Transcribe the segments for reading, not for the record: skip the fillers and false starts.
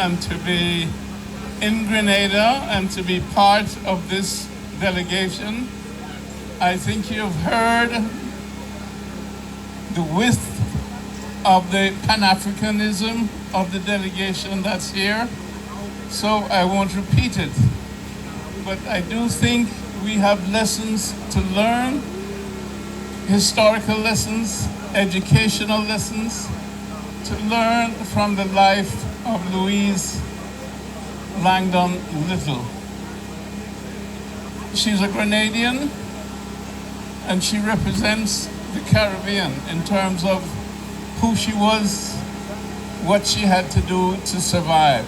And to be in Grenada and to be part of this delegation. I think you've heard the width of the Pan-Africanism of the delegation that's here, so I won't repeat it. But I do think we have lessons to learn, historical lessons, educational lessons, to learn from the life of Louise Langdon Little. She's a Grenadian, and she represents the Caribbean in terms of who she was, what she had to do to survive.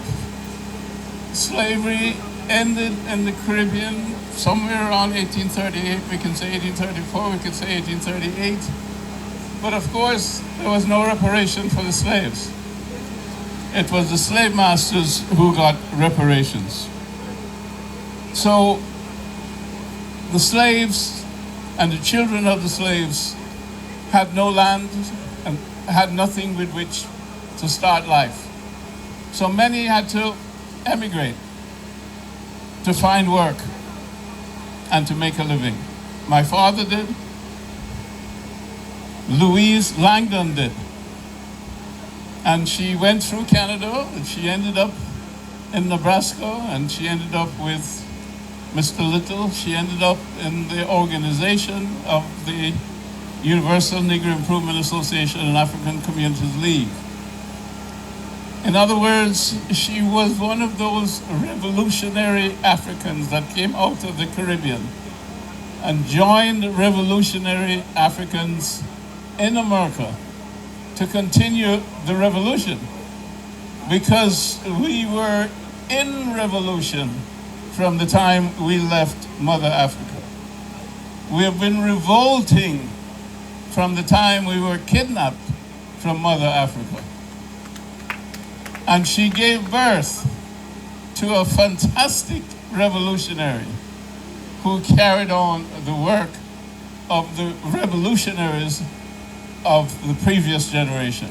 Slavery ended in the Caribbean somewhere around 1838. We can say 1834, we could say 1838. But of course, there was no reparation for the slaves. It was the slave masters who got reparations. So the slaves and the children of the slaves had no land and had nothing with which to start life. So many had to emigrate to find work and to make a living. My father did. Louise Langdon did. And she went through Canada, and she ended up in Nebraska, and she ended up with Mr. Little. She ended up in the organization of the Universal Negro Improvement Association and African Communities League. In other words, she was one of those revolutionary Africans that came out of the Caribbean and joined revolutionary Africans in America to continue the revolution, because we were in revolution from the time we left Mother Africa. We have been revolting from the time we were kidnapped from Mother Africa. And she gave birth to a fantastic revolutionary who carried on the work of the revolutionaries of the previous generation.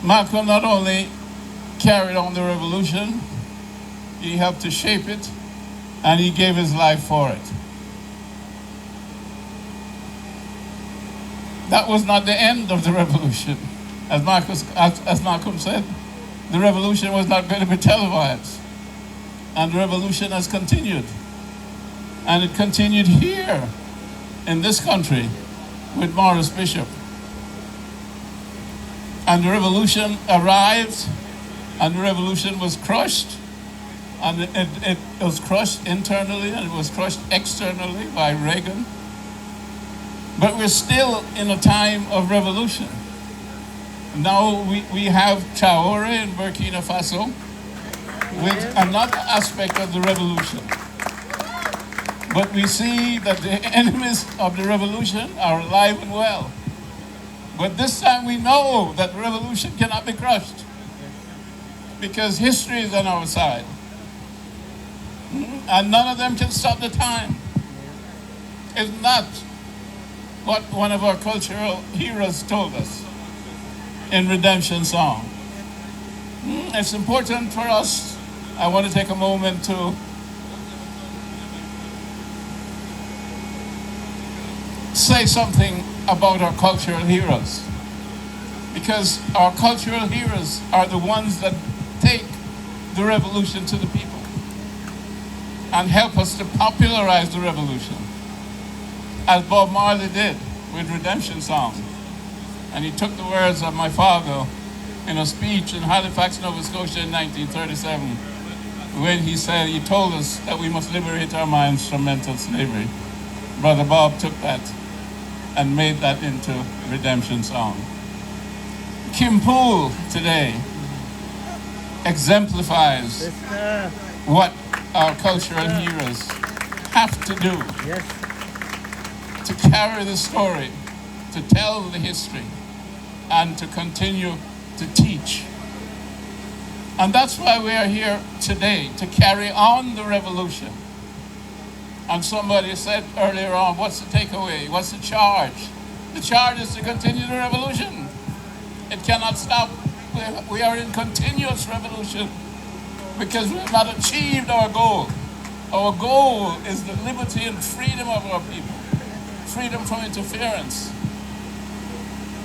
Malcolm not only carried on the revolution, he helped to shape it, and he gave his life for it. That was not the end of the revolution. As Malcolm said, the revolution was not going to be televised. And the revolution has continued. And it continued here in this country with Maurice Bishop. And the revolution arrived, and the revolution was crushed, and it was crushed internally, and it was crushed externally by Reagan. But we're still in a time of revolution. Now we have Traore in Burkina Faso with another aspect of the revolution. But we see that the enemies of the revolution are alive and well. But this time we know that the revolution cannot be crushed, because history is on our side. And none of them can stop the time. It's not what one of our cultural heroes told us in Redemption Song. It's important for us. I want to take a moment to say something about our cultural heroes, because our cultural heroes are the ones that take the revolution to the people and help us to popularize the revolution, as Bob Marley did with Redemption Song. And he took the words of my father in a speech in Halifax, Nova Scotia in 1937, when he told us that we must liberate our minds from mental slavery. Brother Bob took that and made that into Redemption Song. Kim Poole today exemplifies what our cultural heroes have to do to carry the story, to tell the history, and to continue to teach. And that's why we are here today, to carry on the revolution. And somebody said earlier on, what's the takeaway? What's the charge? The charge is to continue the revolution. It cannot stop. We are in continuous revolution because we have not achieved our goal. Our goal is the liberty and freedom of our people. Freedom from interference.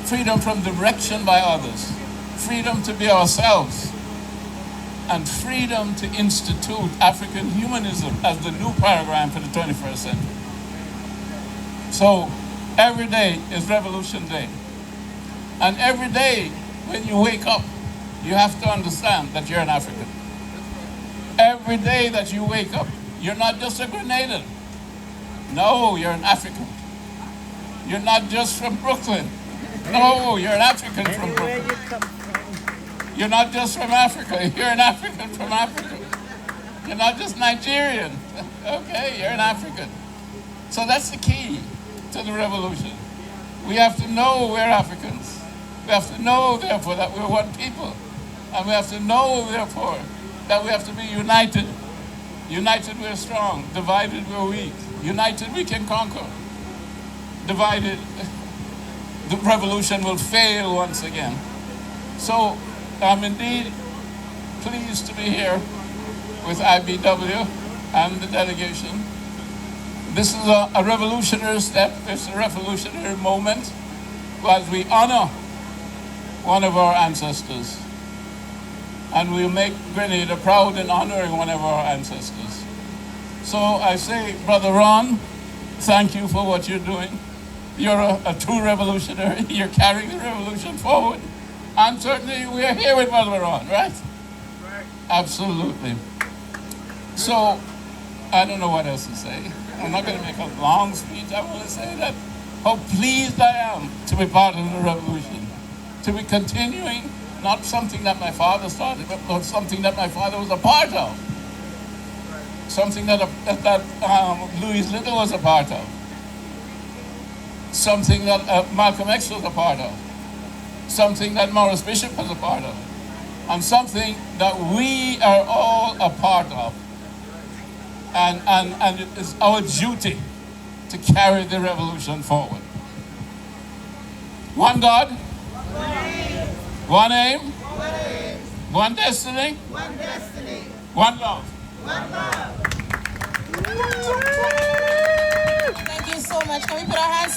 Freedom from direction by others. Freedom to be ourselves. And freedom to institute African humanism as the new paradigm for the 21st century. So every day is Revolution Day. And every day when you wake up, you have to understand that you're an African. Every day that you wake up, you're not just a Grenadian. No, you're an African. You're not just from Brooklyn. No, you're an African from Brooklyn. You're not just from Africa. You're an African from Africa. You're not just Nigerian. Okay, you're an African. So that's the key to the revolution. We have to know we're Africans. We have to know, therefore, that we're one people. And we have to know, therefore, that we have to be united. United, we're strong. Divided, we're weak. United, we can conquer. Divided, the revolution will fail once again. So I'm indeed pleased to be here with IBW and the delegation. This is a revolutionary step. It's a revolutionary moment as we honor one of our ancestors. And we'll make Grenada proud in honoring one of our ancestors. So I say, Brother Ron, thank you for what you're doing. You're a true revolutionary. You're carrying the revolution forward. And certainly we're here with Brother Ron, right? Right. Absolutely. So I don't know what else to say. I'm not going to make a long speech. I want to say that how pleased I am to be part of the revolution, to be continuing not something that my father started, but something that my father was a part of, something that Louise Little was a part of, something that Malcolm X was a part of, something that Maurice Bishop was a part of, and something that we are all a part of. And it is our duty to carry the revolution forward. One God, one aim, one destiny, one love. Thank you so much. Can we put our hands